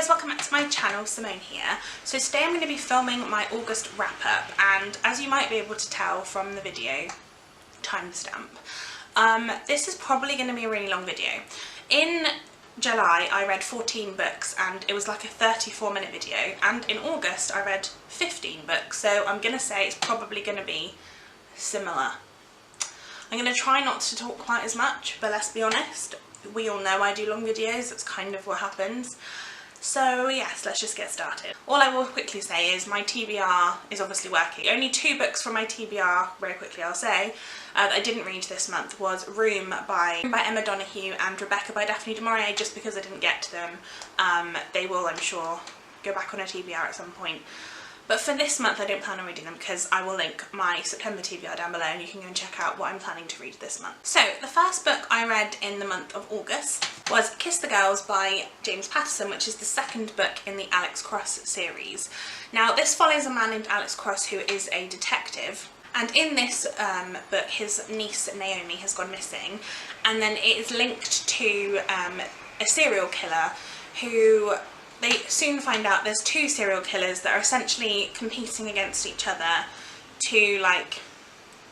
guys, welcome back to my channel. Simone here. So today I'm going to be filming my August wrap up, and as you might be able to tell from the video timestamp, this is probably going to be a really long video. In July I read 14 books and it was like a 34-minute video, and in August I read 15 books, so I'm going to say it's probably going to be similar. I'm going to try not to talk quite as much, but let's be honest, we all know I do long videos, that's kind of what happens. So yes, let's just get started. All I will quickly say is my TBR is obviously working. Only 2 books from my TBR, very quickly I'll say, that I didn't read this month was Room by Emma Donoghue and Rebecca by Daphne du Maurier, just because I didn't get to them. They will, I'm sure, go back on a TBR at some point. But for this month I don't plan on reading them because I will link my September TBR down below and you can go and check out what I'm planning to read this month. So the first book I read in the month of August was Kiss the Girls by James Patterson, which is the second book in the Alex Cross series. Now this follows a man named Alex Cross who is a detective, and in this book his niece Naomi has gone missing, and then it is linked to a serial killer who they soon find out there's 2 serial killers that are essentially competing against each other to, like,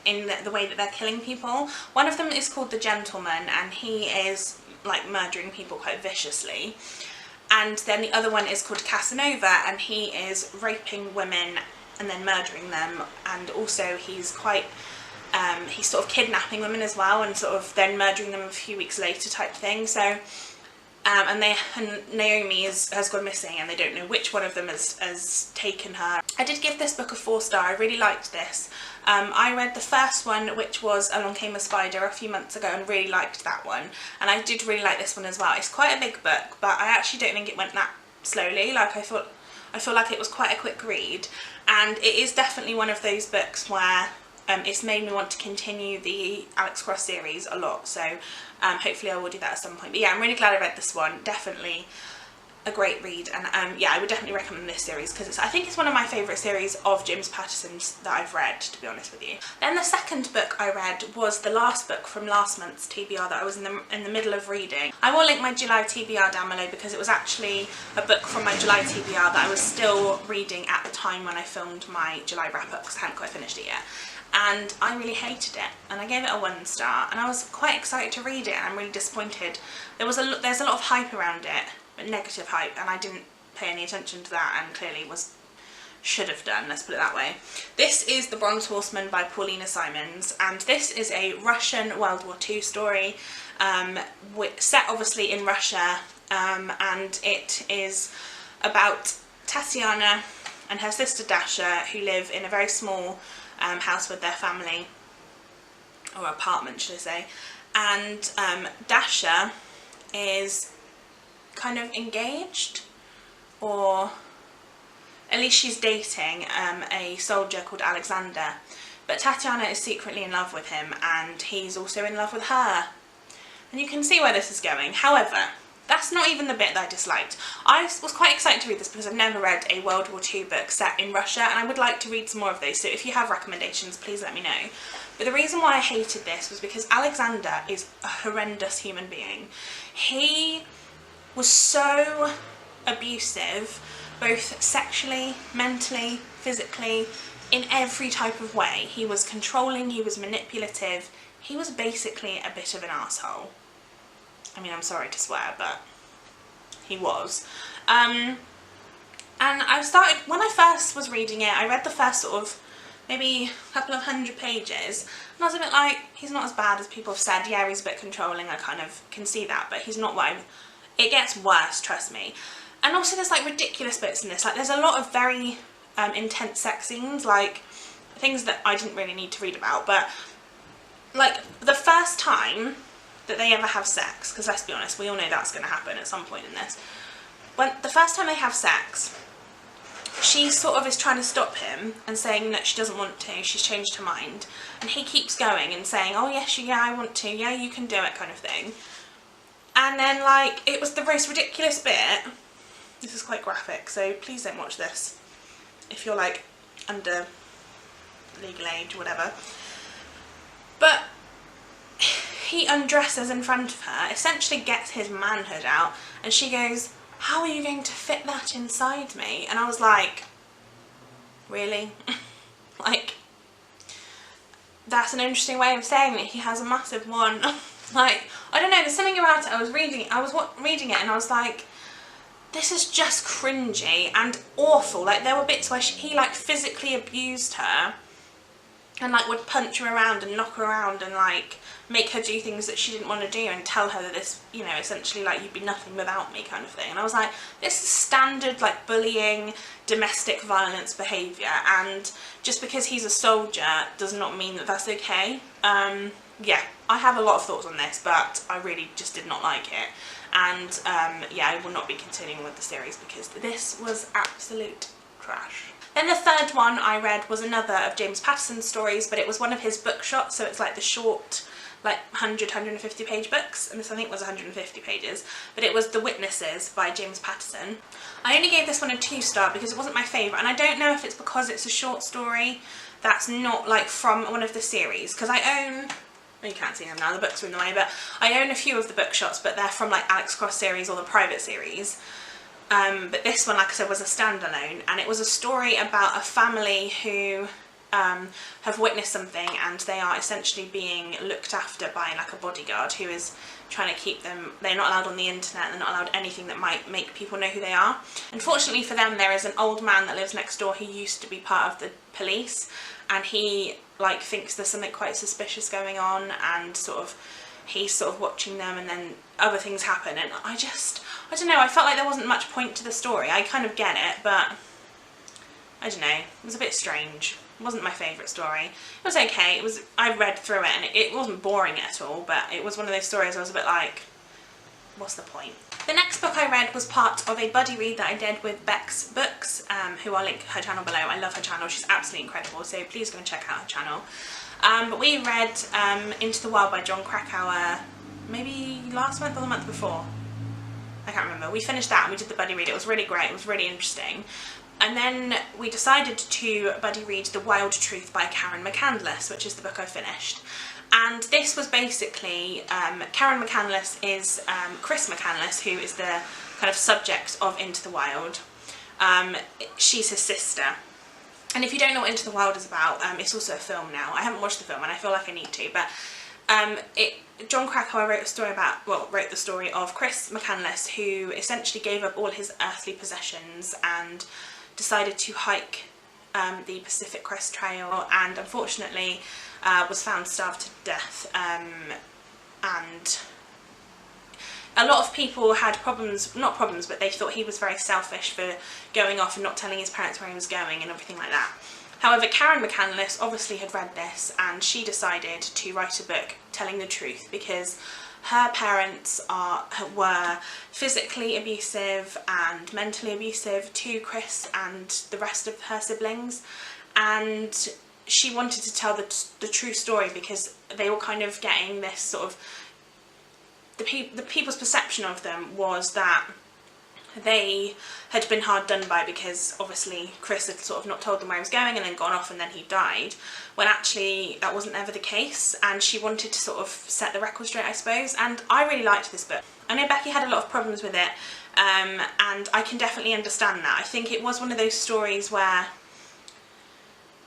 in the way that they're killing people. One of them is called the Gentleman and he is like murdering people quite viciously, and then the other one is called Casanova and he is raping women and then murdering them, and also he's quite he's sort of kidnapping women as well and sort of then murdering them a few weeks later type thing. So and Naomi has gone missing and they don't know which one of them has taken her. I did give this book a 4-star, I really liked this. I read the first one, which was Along Came a Spider, a few months ago, and really liked that one. And I did really like this one as well. It's quite a big book, but I actually don't think it went that slowly. Like I feel like it was quite a quick read, and it is definitely one of those books where it's made me want to continue the Alex Cross series a lot, so hopefully I will do that at some point. But yeah, I'm really glad I read this one. Definitely a great read, and yeah, I would definitely recommend this series because I think it's one of my favourite series of James Patterson's that I've read, to be honest with you. Then the second book I read was the last book from last month's TBR that I was in the middle of reading. I will link my July TBR down below because it was actually a book from my July TBR that I was still reading at the time when I filmed my July wrap up because I hadn't quite finished it yet. And I really hated it, and I gave it a 1-star, and I was quite excited to read it, and I'm really disappointed. There's a lot of hype around it, but negative hype, and I didn't pay any attention to that, and clearly should have done, let's put it that way. This is The Bronze Horseman by Paulina Simons, and this is a Russian World War II story, set obviously in Russia, and it is about Tatiana and her sister Dasha, who live in a very small house with their family, or apartment should I say, and Dasha is kind of engaged, or at least she's dating a soldier called Alexander, but Tatiana is secretly in love with him and he's also in love with her, and you can see where this is going. However, that's not even the bit that I disliked. I was quite excited to read this because I've never read a World War II book set in Russia, and I would like to read some more of those, so if you have recommendations please let me know. But the reason why I hated this was because Alexander is a horrendous human being. He was so abusive, both sexually, mentally, physically, in every type of way. He was controlling, he was manipulative, he was basically a bit of an asshole. I mean, I'm sorry to swear, but he was. And I started, when I first was reading it, I read the first sort of maybe a couple of 100 pages, and I was a bit like, he's not as bad as people have said. Yeah, he's a bit controlling, I kind of can see that, but he's not what it gets worse, trust me. And also there's like ridiculous bits in this, like there's a lot of very intense sex scenes, like things that I didn't really need to read about, but like the first time that they ever have sex, because let's be honest, we all know that's going to happen at some point in this. When the first time they have sex, she sort of is trying to stop him and saying that she doesn't want to, she's changed her mind, and he keeps going and saying, oh yes, yeah, I want to, yeah, you can do it, kind of thing. And then like, it was the most ridiculous bit. This is quite graphic, so please don't watch this if you're like under legal age or whatever. But he undresses in front of her, essentially gets his manhood out, and she goes, how are you going to fit that inside me? And I was like, really? Like, that's an interesting way of saying that he has a massive one. Like, I don't know, there's something about it. I was reading it and I was like, this is just cringy and awful. Like, there were bits where he like physically abused her and like would punch her around and knock her around and like make her do things that she didn't want to do and tell her that this, you know, essentially like you'd be nothing without me kind of thing. And I was like, this is standard like bullying, domestic violence behaviour, and just because he's a soldier does not mean that that's okay. Yeah, I have a lot of thoughts on this, but I really just did not like it. And yeah, I will not be continuing with the series because this was absolute trash. Then the third one I read was another of James Patterson's stories, but it was one of his book shots, so it's like the short, like 150 page books, and this I think was 150 pages, but it was The Witnesses by James Patterson. I only gave this one a 2-star because it wasn't my favourite, and I don't know if it's because it's a short story that's not like from one of the series, because I own, well, you can't see them now, the books are in the way, but I own a few of the book shots, but they're from like Alex Cross series or the private series. But this one, like I said, was a standalone, and it was a story about a family who have witnessed something, and they are essentially being looked after by like a bodyguard who is trying to keep them, they're not allowed on the internet, they're not allowed anything that might make people know who they are. Unfortunately for them, there is an old man that lives next door who used to be part of the police, and he like thinks there's something quite suspicious going on, and he's sort of watching them, and then other things happen, and I don't know, I felt like there wasn't much point to the story. I kind of get it, but I don't know, it was a bit strange. It wasn't my favourite story. It was okay, I read through it and it wasn't boring at all, but it was one of those stories I was a bit like, what's the point? The next book I read was part of a buddy read that I did with Bex Books, who I'll link her channel below. I love her channel, she's absolutely incredible, so please go and check out her channel. But we read Into the Wild by Jon Krakauer maybe last month or the month before. I can't remember. We finished that and we did the buddy read. It was really great, it was really interesting. And then we decided to buddy read The Wild Truth by Karen McCandless, which is the book I finished. And this was basically, Karen McCandless is Chris McCandless, who is the kind of subject of Into the Wild. She's his sister. And if you don't know what Into the Wild is about, it's also a film now. I haven't watched the film and I feel like I need to, but Jon Krakauer wrote the story of Chris McCandless, who essentially gave up all his earthly possessions and decided to hike the Pacific Crest Trail, and unfortunately was found starved to death. And a lot of people had but they thought he was very selfish for going off and not telling his parents where he was going and everything like that. However, Karen McCandless obviously had read this, and she decided to write a book telling the truth, because her parents were physically abusive and mentally abusive to Chris and the rest of her siblings, and she wanted to tell the true story, because they were kind of getting this sort of, the people's perception of them was that they had been hard done by, because obviously Chris had sort of not told them where he was going and then gone off and then he died, when actually that wasn't ever the case, and she wanted to sort of set the record straight, I suppose. And I really liked this book. I know Becky had a lot of problems with it, and I can definitely understand that. I think it was one of those stories where,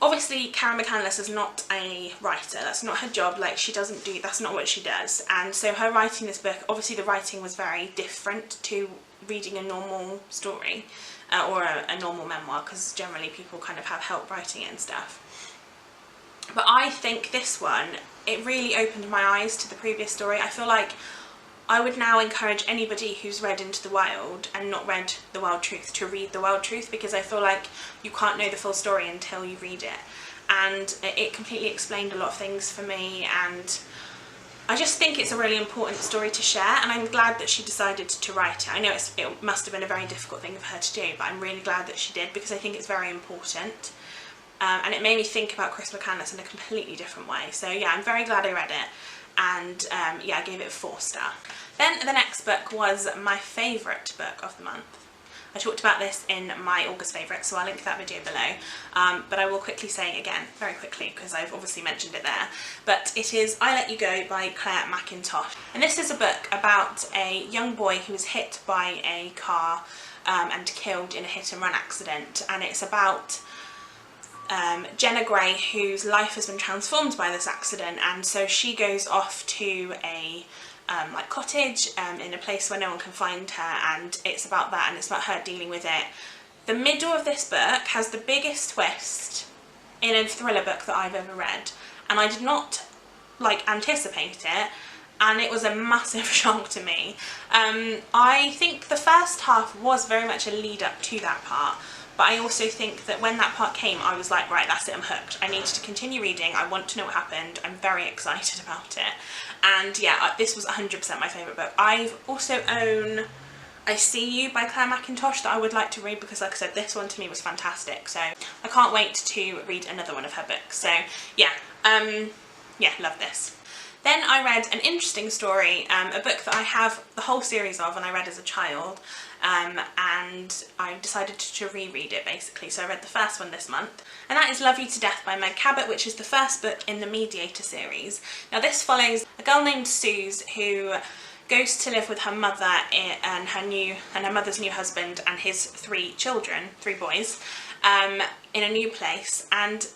obviously Karen McCandless is not a writer, that's not her job, like that's not what she does, and so her writing this book, obviously the writing was very different to reading a normal story, or a normal memoir, because generally people kind of have help writing it and stuff. But I think this one, it really opened my eyes to the previous story. I feel like I would now encourage anybody who's read Into the Wild and not read The Wild Truth to read The Wild Truth, because I feel like you can't know the full story until you read it. And it completely explained a lot of things for me, and I just think it's a really important story to share, and I'm glad that she decided to write it. I know it must have been a very difficult thing for her to do, but I'm really glad that she did, because I think it's very important. And it made me think about Chris McCandless in a completely different way. So yeah, I'm very glad I read it, and yeah, I gave it a 4-star. Then the next book was my favourite book of the month. I talked about this in my August favourites, so I'll link that video below, but I will quickly say again, very quickly, because I've obviously mentioned it there, but it is I Let You Go by Claire Mackintosh. And this is a book about a young boy who was hit by a car and killed in a hit and run accident, and it's about Jenna Gray, whose life has been transformed by this accident, and so she goes off to a like cottage in a place where no one can find her, and it's about that, and it's about her dealing with it. The middle of this book has the biggest twist in a thriller book that I've ever read, and I did not like anticipate it, and it was a massive shock to me. I think the first half was very much a lead up to that part, but I also think that when that part came, I was like, right, that's it, I'm hooked. I need to continue reading, I want to know what happened, I'm very excited about it. And yeah, this was 100% my favourite book. I also own I See You by Claire Mackintosh that I would like to read, because like I said, this one to me was fantastic, so I can't wait to read another one of her books. So yeah, yeah, love this. Then I read an interesting story, a book that I have the whole series of and I read as a child, and I decided to reread it basically, so I read the first one this month, and that is Love You to Death by Meg Cabot, which is the first book in the Mediator series. Now this follows a girl named Suze who goes to live with her mother and her mother's new husband and his 3 children, 3 boys, in a new place, and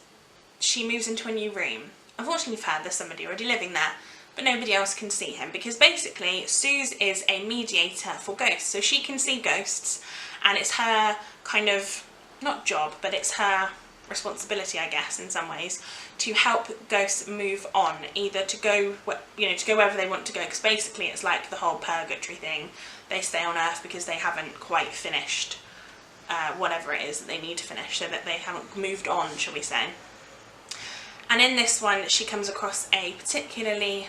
she moves into a new room. Unfortunately for her, there's somebody already living there, but nobody else can see him, because basically Suze is a mediator for ghosts, so she can see ghosts, and it's her kind of, not job, but it's her responsibility, I guess, in some ways, to help ghosts move on, either to go, you know, to go wherever they want to go, because basically it's like the whole purgatory thing. They stay on Earth because they haven't quite finished whatever it is that they need to finish, so that they haven't moved on, shall we say. And in this one she comes across a particularly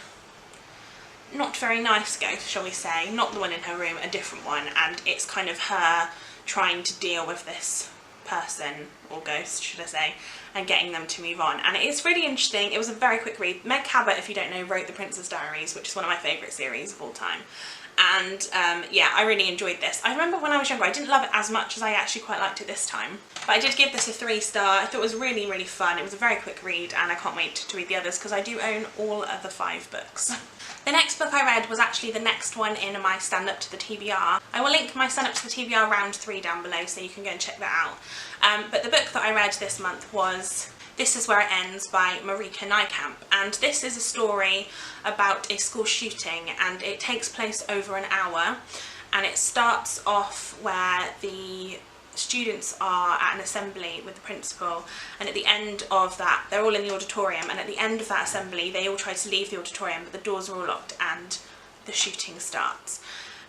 not very nice ghost, shall we say, not the one in her room, a different one, and it's kind of her trying to deal with this person, or ghost should I say, and getting them to move on. And it is really interesting. It was a very quick read. Meg Cabot, if you don't know, wrote The Princess Diaries, which is one of my favourite series of all time. And yeah, I really enjoyed this. I remember when I was younger I didn't love it as much as I actually quite liked it this time, but I did give this a 3-star. I thought it was really, really fun. It was a very quick read, and I can't wait to read the others, because I do own all other 5 books. The next book I read was actually the next one in my stand up to the TBR. I will link my stand up to the TBR round 3 down below, so you can go and check that out. But the book that I read this month was This Is Where It Ends by Marika Nijkamp, and this is a story about a school shooting, and it takes place over an hour, and it starts off where the students are at an assembly with the principal, and at the end of that, they're all in the auditorium, and at the end of that assembly they all try to leave the auditorium, but the doors are all locked and the shooting starts.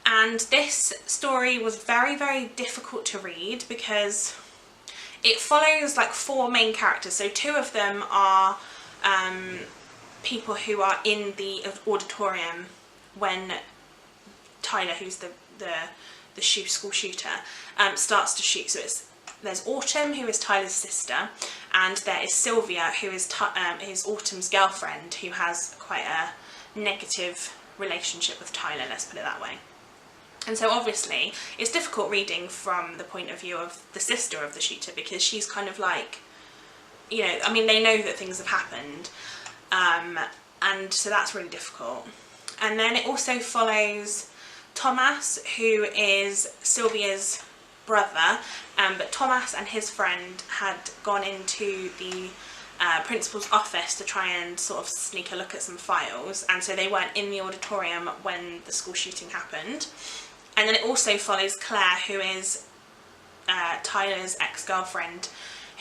And this story was very, very difficult to read, because it follows like 4 main characters. So 2 of them are people who are in the auditorium when Tyler, who's the school shooter, starts to shoot. So there's Autumn, who is Tyler's sister, and there is Sylvia, who is Autumn's girlfriend, who has quite a negative relationship with Tyler, let's put it that way. And so obviously it's difficult reading from the point of view of the sister of the shooter, because she's kind of like, you know, I mean, they know that things have happened, and so that's really difficult. And then it also follows Thomas, who is Sylvia's brother, but Thomas and his friend had gone into the principal's office to try and sort of sneak a look at some files, and so they weren't in the auditorium when the school shooting happened. And then it also follows Claire, who is Tyler's ex-girlfriend,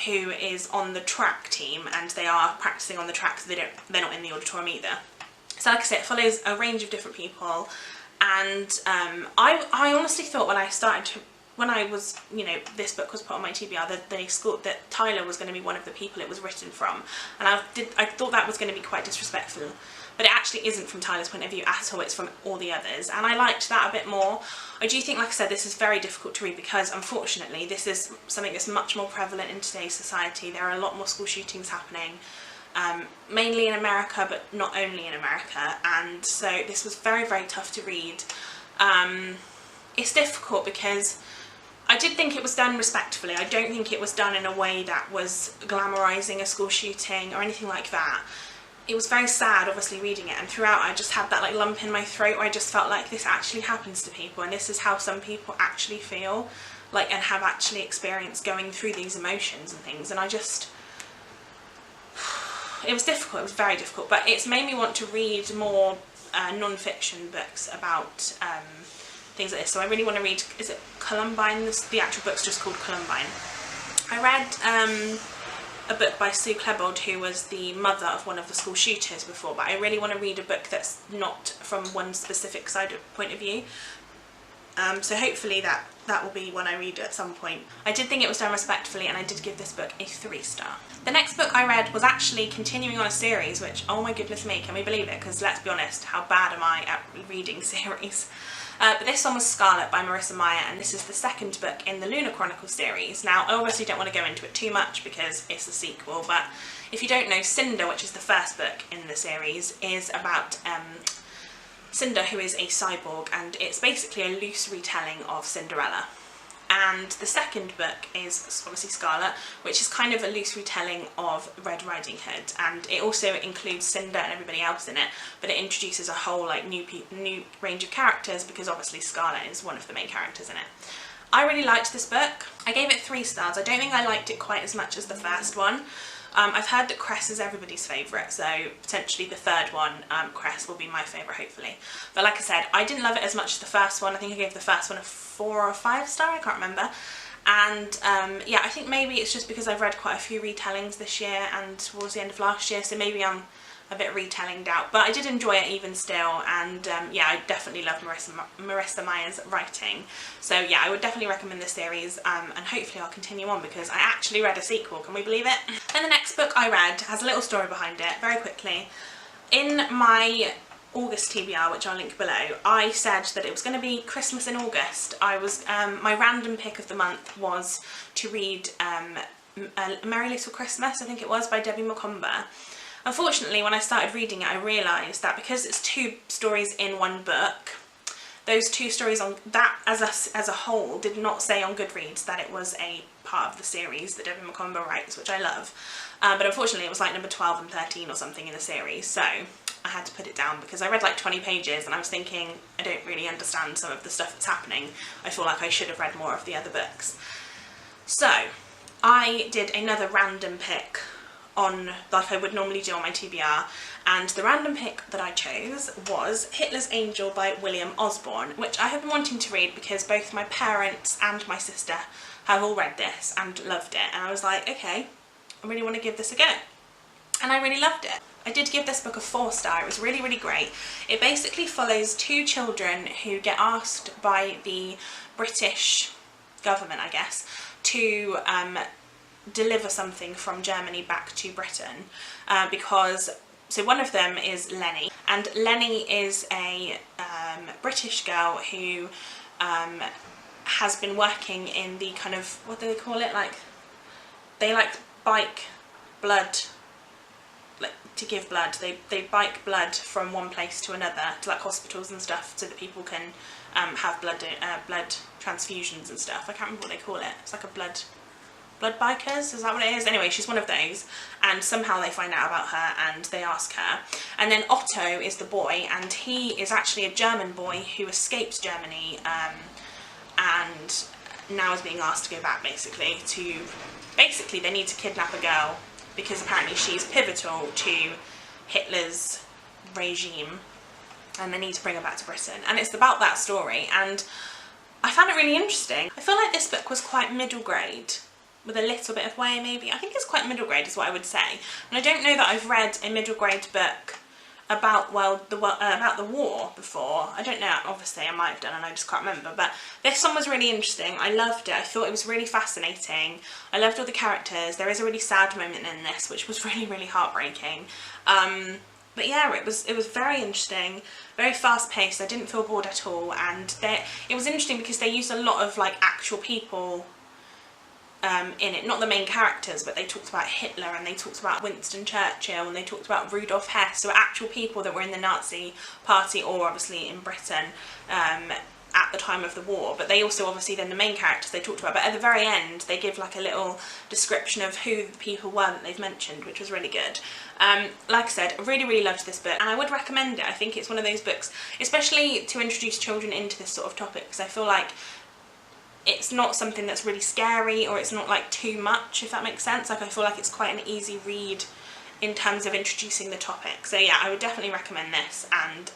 who is on the track team, and they are practicing on the track, so they're not in the auditorium either. So like I said, it follows a range of different people, and I honestly thought when I was, you know, this book was put on my TBR, that Tyler was going to be one of the people it was written from, and I thought that was going to be quite disrespectful, but it actually isn't from Tyler's point of view at all, it's from all the others, and I liked that a bit more. I do think, like I said, this is very difficult to read, because unfortunately this is something that's much more prevalent in today's society. There are a lot more school shootings happening, mainly in America, but not only in America, and so this was very, very tough to read. It's difficult because I did think it was done respectfully. I don't think it was done in a way that was glamorising a school shooting or anything like that. It was very sad, obviously, reading it, and throughout I just had that like lump in my throat where I just felt like this actually happens to people, and this is how some people actually feel, like, and have actually experienced going through these emotions and things. And I just, it was difficult, it was very difficult, but it's made me want to read more non-fiction books about things like this. So I really want to read, is it Columbine? The actual book's just called Columbine. I read a book by Sue Klebold, who was the mother of one of the school shooters before, but I really want to read a book that's not from one specific point of view. So hopefully that will be one I read at some point. I did think it was done respectfully, and I did give this book a 3-star. The next book I read was actually continuing on a series, which, oh my goodness me, can we believe it? Because let's be honest, how bad am I at reading series? But this one was Scarlet by Marissa Meyer, and this is the second book in the Lunar Chronicles series. Now, I obviously don't want to go into it too much because it's a sequel, but if you don't know, Cinder, which is the first book in the series, is about Cinder, who is a cyborg, and it's basically a loose retelling of Cinderella. And the second book is obviously Scarlet, which is kind of a loose retelling of Red Riding Hood, and it also includes Cinder and everybody else in it, but it introduces a whole like new range of characters, because obviously Scarlet is one of the main characters in it. I really liked this book. I gave it 3 stars. I don't think I liked it quite as much as the first one. I've heard that Cress is everybody's favourite, so potentially the third one, Cress, will be my favourite, hopefully. But like I said, I didn't love it as much as the first one. I think I gave the first one a 4 or 5 star, I can't remember. And yeah, I think maybe it's just because I've read quite a few retellings this year and towards the end of last year, so maybe I'm a bit retellinged out. But I did enjoy it even still, and yeah, I definitely love Marissa Meyer's writing. So yeah, I would definitely recommend this series, and hopefully I'll continue on because I actually read a sequel, can we believe it? And the next book I read has a little story behind it, very quickly. In my August TBR, which I'll link below, I said that it was going to be Christmas in August. I was my random pick of the month was to read A Merry Little Christmas, I think it was, by Debbie Macomber. Unfortunately, when I started reading it, I realised that because it's 2 stories in one book, those 2 stories on that as a whole did not say on Goodreads that it was a part of the series that Debbie Macomber writes, which I love. But unfortunately, it was like number 12 and 13 or something in the series, so I had to put it down because I read like 20 pages and I was thinking, I don't really understand some of the stuff that's happening. I feel like I should have read more of the other books. So I did another random pick on, like I would normally do on my TBR, and the random pick that I chose was Hitler's Angel by William Osborne, which I have been wanting to read because both my parents and my sister have all read this and loved it, and I was like, okay, I really want to give this a go, and I really loved it. I did give this book a 4-star. It was really, really great. It basically follows 2 children who get asked by the British government, I guess, to deliver something from Germany back to Britain, because so one of them is Lenny, and Lenny is a British girl who has been working in the kind of, what do they call it, like they like bike blood, like to give blood, they bike blood from one place to another to like hospitals and stuff so that people can have blood transfusions and stuff. I can't remember what they call it. It's like a blood bikers, is that what it is? Anyway, she's one of those, and somehow they find out about her and they ask her. And then Otto is the boy, and he is actually a German boy who escaped Germany and now is being asked to go back, basically they need to kidnap a girl because apparently she's pivotal to Hitler's regime and they need to bring her back to Britain. And it's about that story, and I found it really interesting. I feel like this book was quite middle grade, with a little bit of YA maybe. I think it's quite middle grade is what I would say. And I don't know that I've read a middle grade book about, well, about the war before. I don't know, obviously I might have done and I just can't remember, but this one was really interesting. I loved it. I thought it was really fascinating. I loved all the characters. There is a really sad moment in this which was really, really heartbreaking. But yeah, it was very interesting, very fast paced. I didn't feel bored at all, and it was interesting because they used a lot of like actual people in it, not the main characters, but they talked about Hitler and they talked about Winston Churchill and they talked about Rudolf Hess, so actual people that were in the Nazi party or obviously in Britain, at the time of the war, but they also obviously then the main characters they talked about, but at the very end they give like a little description of who the people were that they've mentioned, which was really good. Like I said, I really loved this book and I would recommend it. I think it's one of those books, especially to introduce children into this sort of topic, because I feel like it's not something that's really scary, or it's not like too much, if that makes sense. Like I feel like it's quite an easy read in terms of introducing the topic. So yeah, I would definitely recommend this, and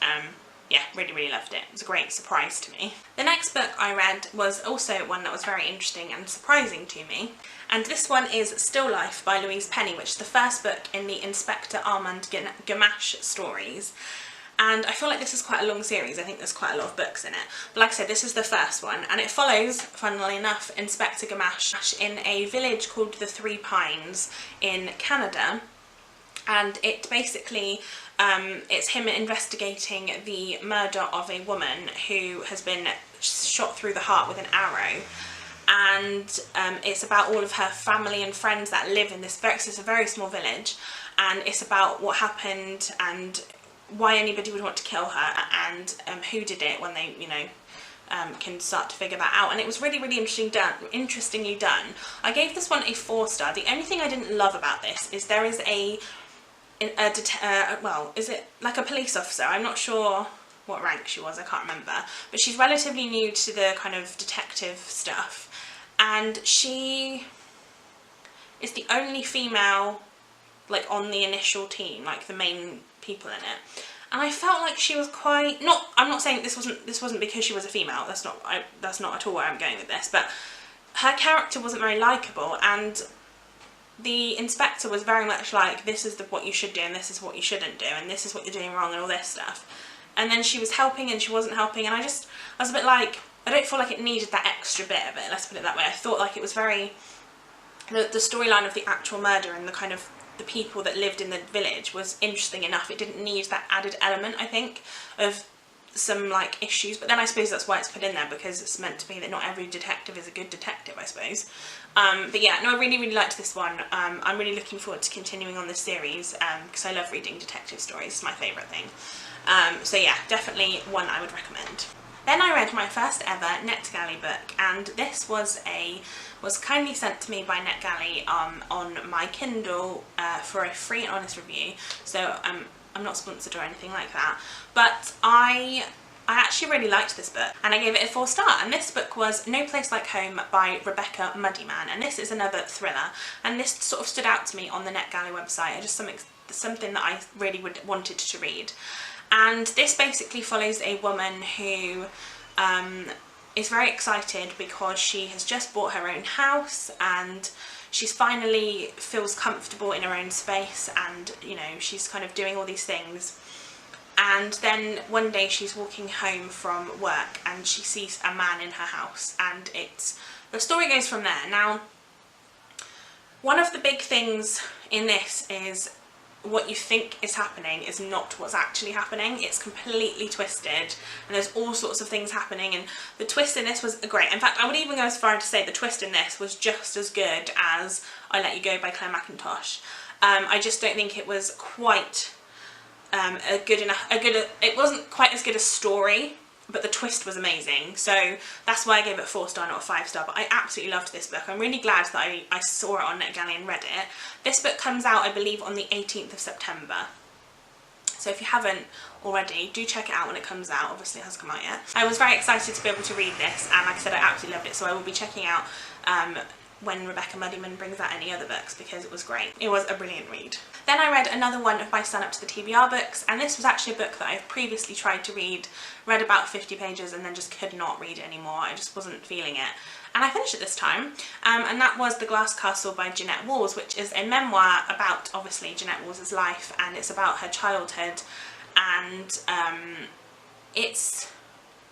yeah, really loved it. It was a great surprise to me. The next book I read was also one that was very interesting and surprising to me, and this one is Still Life by Louise Penny, which is the first book in the Inspector Armand Gamache stories. And I feel like this is quite a long series. I think there's quite a lot of books in it. But like I said, this is the first one, and it follows, funnily enough, Inspector Gamache in a village called the Three Pines in Canada. And it basically, it's him investigating the murder of a woman who has been shot through the heart with an arrow. And it's about all of her family and friends that live in this it's a very small village, and it's about what happened and why anybody would want to kill her, and who did it when they, you know, can start to figure that out. And it was really interestingly done. I gave this one a 4-star. The only thing I didn't love about this is there is well, is it like a police officer? I'm not sure what rank she was, I can't remember, but she's relatively new to the kind of detective stuff, and she is the only female like on the initial team, like the main people in it. And I felt like she was quite, I'm not saying this wasn't because she was a female, that's not at all where I'm going with this, but her character wasn't very likeable, and the inspector was very much like, this is what you should do and this is what you shouldn't do and this is what you're doing wrong and all this stuff. And then she was helping and she wasn't helping, and I was a bit like, I don't feel like it needed that extra bit of it, let's put it that way. I thought like it was very, the storyline of the actual murder and the kind of the people that lived in the village was interesting enough. It didn't need that added element, I think, of some like issues, but then I suppose that's why it's put in there, because it's meant to be that not every detective is a good detective, I suppose. But yeah, no, I really liked this one. I'm really looking forward to continuing on this series, because I love reading detective stories. It's my favourite thing. So yeah, definitely one I would recommend. Then I read my first ever NetGalley book, and this was kindly sent to me by NetGalley on my Kindle for a free and honest review. So I'm not sponsored or anything like that, but I actually really liked this book and I gave it a 4-star, and this book was No Place Like Home by Rebecca Muddyman, and this is another thriller, and this sort of stood out to me on the NetGalley website. Just something that I really wanted to read. And this basically follows a woman who is very excited because she has just bought her own house, and she's finally feels comfortable in her own space, and you know, she's kind of doing all these things. And then one day she's walking home from work and she sees a man in her house, and the story goes from there. Now, one of the big things in this is what you think is happening is not what's actually happening. It's completely twisted, and there's all sorts of things happening, and the twist in this was great. In fact, I would even go as far as to say the twist in this was just as good as I Let You Go by Claire McIntosh. I just don't think it was quite it wasn't quite as good a story, but the twist was amazing. So that's why I gave it a 4-star, not a 5-star, but I absolutely loved this book. I'm really glad that I saw it on NetGalley and read it. This book comes out, I believe, on the 18th of September. So if you haven't already, do check it out when it comes out. Obviously it hasn't come out yet. I was very excited to be able to read this, and like I said, I absolutely loved it, so I will be checking out when Rebecca Muddyman brings out any other books, because it was great. It was a brilliant read. Then I read another one of my Sign Up to the TBR books, and this was actually a book that I've previously tried to read, read about 50 pages and then just could not read it anymore. I just wasn't feeling it. And I finished it this time, and that was The Glass Castle by Jeanette Walls, which is a memoir about, obviously, Jeanette Walls' life, and it's about her childhood, and it's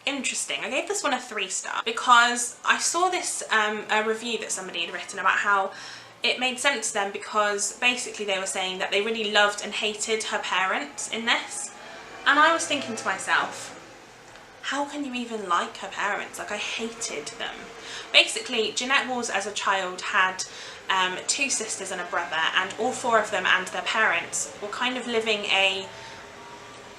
interesting. I gave this one a 3-star because I saw this a review that somebody had written about how it made sense to them, because basically they were saying that they really loved and hated her parents in this, and I was thinking to myself, how can you even like her parents? Like, I hated them. Basically, Jeanette Walls as a child had 2 sisters and a brother, and all 4 of them and their parents were kind of living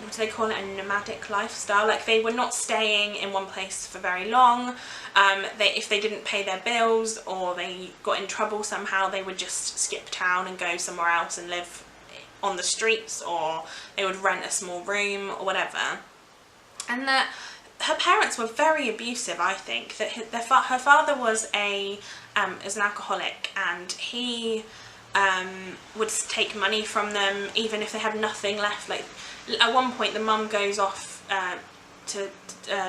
what do they call it, a nomadic lifestyle. Like, they were not staying in one place for very long. If they didn't pay their bills or they got in trouble somehow, they would just skip town and go somewhere else and live on the streets, or they would rent a small room or whatever. And that her parents were very abusive, I think. That her father was an alcoholic, and he would take money from them even if they had nothing left. Like, at one point the mum goes off to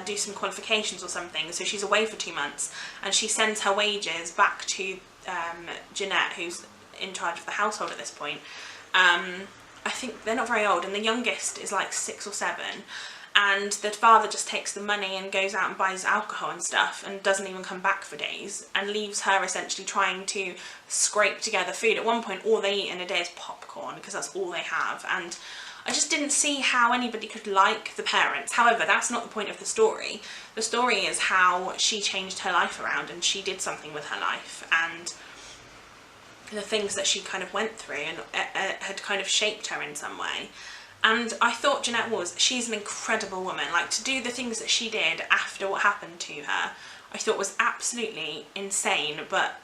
do some qualifications or something, so she's away for 2 months, and she sends her wages back to Jeanette, who's in charge of the household at this point. I think they're not very old, and the youngest is like 6 or 7, and the father just takes the money and goes out and buys alcohol and stuff and doesn't even come back for days, and leaves her essentially trying to scrape together food. At one point all they eat in a day is popcorn, because that's all they have, and I just didn't see how anybody could like the parents. However, that's not the point of the story. The story is how she changed her life around, and she did something with her life, and the things that she kind of went through and had kind of shaped her in some way. And I thought Jeanette she's an incredible woman. Like, to do the things that she did after what happened to her, I thought was absolutely insane, but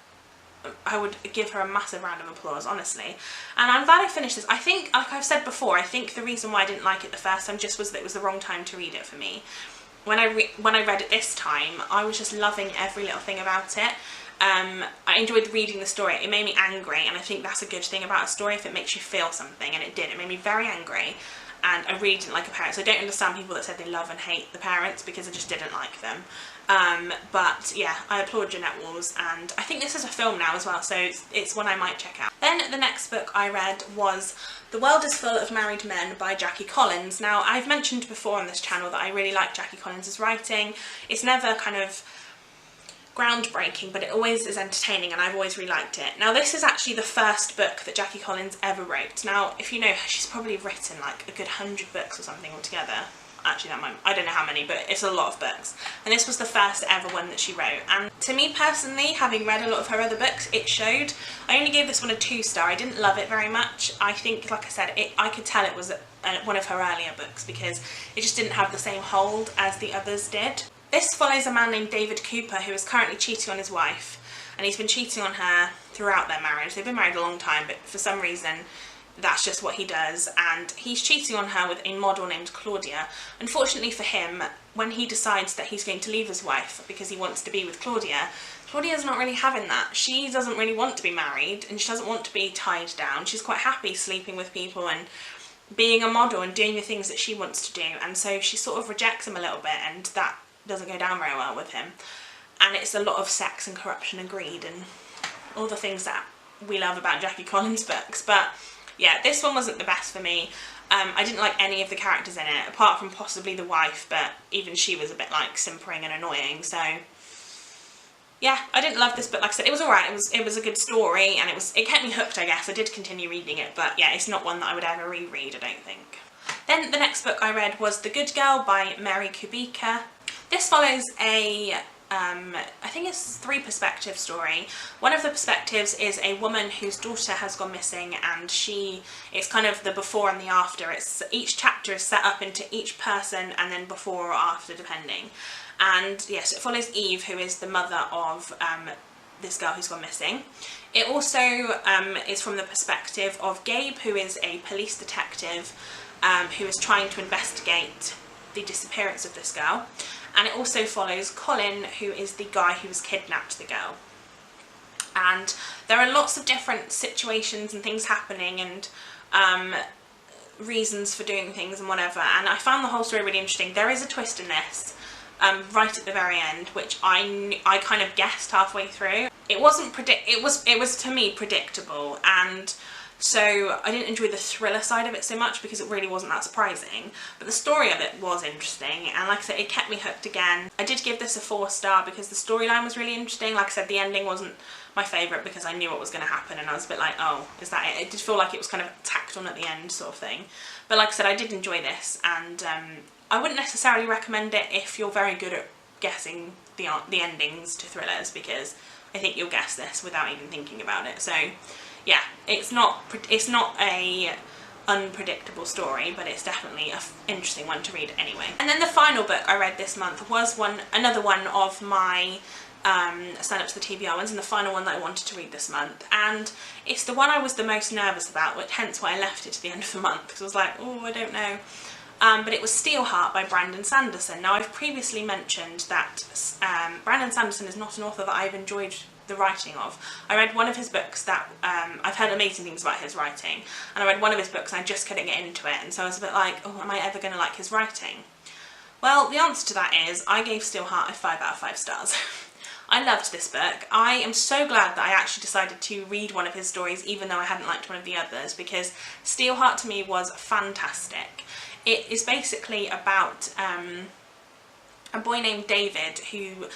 I would give her a massive round of applause, honestly. And I'm glad I finished this. I think, like I've said before, I think the reason why I didn't like it the first time just was that it was the wrong time to read it for me. When I read it this time, I was just loving every little thing about it. I enjoyed reading the story. It made me angry, and I think that's a good thing about a story, if it makes you feel something, and it did. It made me very angry, and I really didn't like the parents. I don't understand people that said they love and hate the parents, because I just didn't like them. But yeah, I applaud Jeanette Walls, and I think this is a film now as well, so it's one I might check out. Then the next book I read was The World is Full of Married Men by Jackie Collins. Now, I've mentioned before on this channel that I really like Jackie Collins' writing. It's never kind of groundbreaking, but it always is entertaining, and I've always really liked it. Now, this is actually the first book that Jackie Collins ever wrote. Now, if you know her, she's probably written like a good 100 books or something altogether. Actually, I don't know how many, but it's a lot of books. And this was the first ever one that she wrote. And to me personally, having read a lot of her other books, it showed. I only gave this one a 2-star. I didn't love it very much. I think, like I said, I could tell it was one of her earlier books, because it just didn't have the same hold as the others did. This follows a man named David Cooper, who is currently cheating on his wife, and he's been cheating on her throughout their marriage. They've been married a long time, but for some reason that's just what he does, and he's cheating on her with a model named Claudia. Unfortunately for him, when he decides that he's going to leave his wife because he wants to be with Claudia's not really having that. She doesn't really want to be married, and she doesn't want to be tied down. She's quite happy sleeping with people and being a model and doing the things that she wants to do, and so she sort of rejects him a little bit, and that doesn't go down very well with him. And it's a lot of sex and corruption and greed and all the things that we love about Jackie Collins books. But yeah, this one wasn't the best for me. I didn't like any of the characters in it, apart from possibly the wife, but even she was a bit like simpering and annoying. So yeah, I didn't love this book. Like I said, it was alright. It was a good story, and it kept me hooked, I guess. I did continue reading it, but yeah, it's not one that I would ever reread, I don't think. Then the next book I read was The Good Girl by Mary Kubica. This follows I think it's 3-perspective story. One of the perspectives is a woman whose daughter has gone missing, and it's kind of the before and the after. Each chapter is set up into each person, and then before or after, depending. And yes, it follows Eve, who is the mother of this girl who's gone missing. It also is from the perspective of Gabe, who is a police detective who is trying to investigate the disappearance of this girl. And it also follows Colin, who is the guy who has kidnapped the girl. And there are lots of different situations and things happening, and reasons for doing things and whatever. And I found the whole story really interesting. There is a twist in this, right at the very end, which I kind of guessed halfway through. It was to me predictable, and so I didn't enjoy the thriller side of it so much, because it really wasn't that surprising. But the story of it was interesting, and like I said, it kept me hooked again. I did give this a 4-star because the storyline was really interesting. Like I said, the ending wasn't my favourite because I knew what was going to happen, and I was a bit like, oh, is that it? It did feel like it was kind of tacked on at the end, sort of thing. But like I said, I did enjoy this, and I wouldn't necessarily recommend it if you're very good at guessing the endings to thrillers, because I think you'll guess this without even thinking about it. So yeah, it's not a unpredictable story, but it's definitely an interesting one to read anyway. And then the final book I read this month was another one of my Stand Up to the TBR ones, and the final one that I wanted to read this month, and it's the one I was the most nervous about, which hence why I left it to the end of the month, because I was like, oh, I don't know. But it was Steelheart by Brandon Sanderson. Now, I've previously mentioned that Brandon Sanderson is not an author that I've enjoyed the writing of. I read one of his books that I've heard amazing things about his writing, and I read one of his books and I just couldn't get into it, and so I was a bit like, oh, am I ever going to like his writing? Well, the answer to that is I gave Steelheart a 5 out of 5 stars. I loved this book. I am so glad that I actually decided to read one of his stories even though I hadn't liked one of the others, because Steelheart to me was fantastic. It is basically about a boy named David who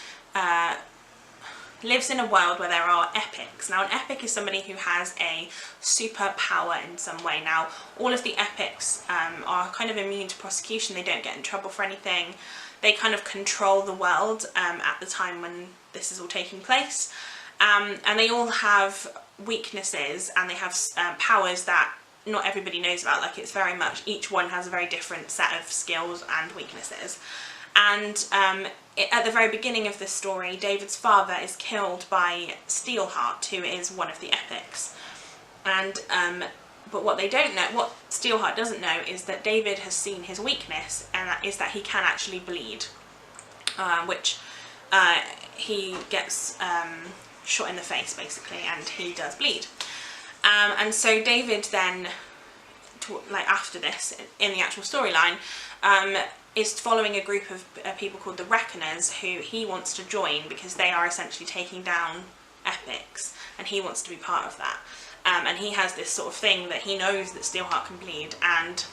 lives in a world where there are epics. Now, an epic is somebody who has a super power in some way. Now, all of the epics are kind of immune to prosecution. They don't get in trouble for anything. They kind of control the world at the time when this is all taking place. And they all have weaknesses, and they have powers that not everybody knows about. Like, it's very much, each one has a very different set of skills and weaknesses. And at the very beginning of this story, David's father is killed by Steelheart, who is one of the epics. And but what they don't know, what Steelheart doesn't know, is that David has seen his weakness, and that is that he can actually bleed, which he gets shot in the face basically, and he does bleed. And so David then, like after this, in the actual storyline, is following a group of people called the Reckoners, who he wants to join because they are essentially taking down epics, and he wants to be part of that. And he has this sort of thing that he knows that Steelheart can bleed, and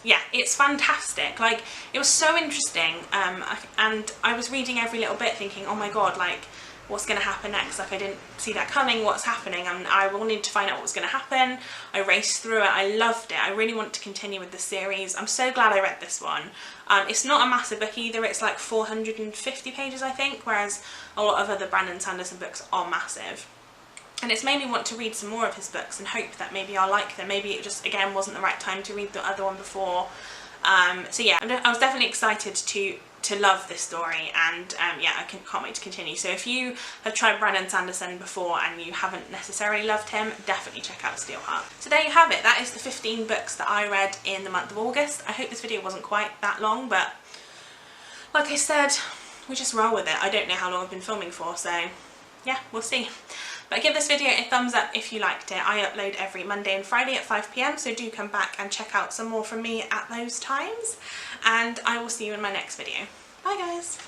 yeah, it's fantastic. Like, it was so interesting, and I was reading every little bit thinking, oh my god, like, what's going to happen next? Like, I didn't see that coming, what's happening? And I wanted to find out what was going to happen. I raced through it, I loved it. I really want to continue with the series. I'm so glad I read this one. It's not a massive book either, it's like 450 pages I think, whereas a lot of other Brandon Sanderson books are massive. And it's made me want to read some more of his books and hope that maybe I'll like them. Maybe it just, again, wasn't the right time to read the other one before. So yeah, I was definitely excited to love this story, and yeah, I can't wait to continue. So if you have tried Brandon Sanderson before and you haven't necessarily loved him, definitely check out Steelheart. So there you have it. That is the 15 books that I read in the month of August. I hope this video wasn't quite that long, but like I said, we just roll with it. I don't know how long I've been filming for, so yeah, we'll see. But give this video a thumbs up if you liked it. I upload every Monday and Friday at 5 PM, so do come back and check out some more from me at those times. And I will see you in my next video. Bye guys!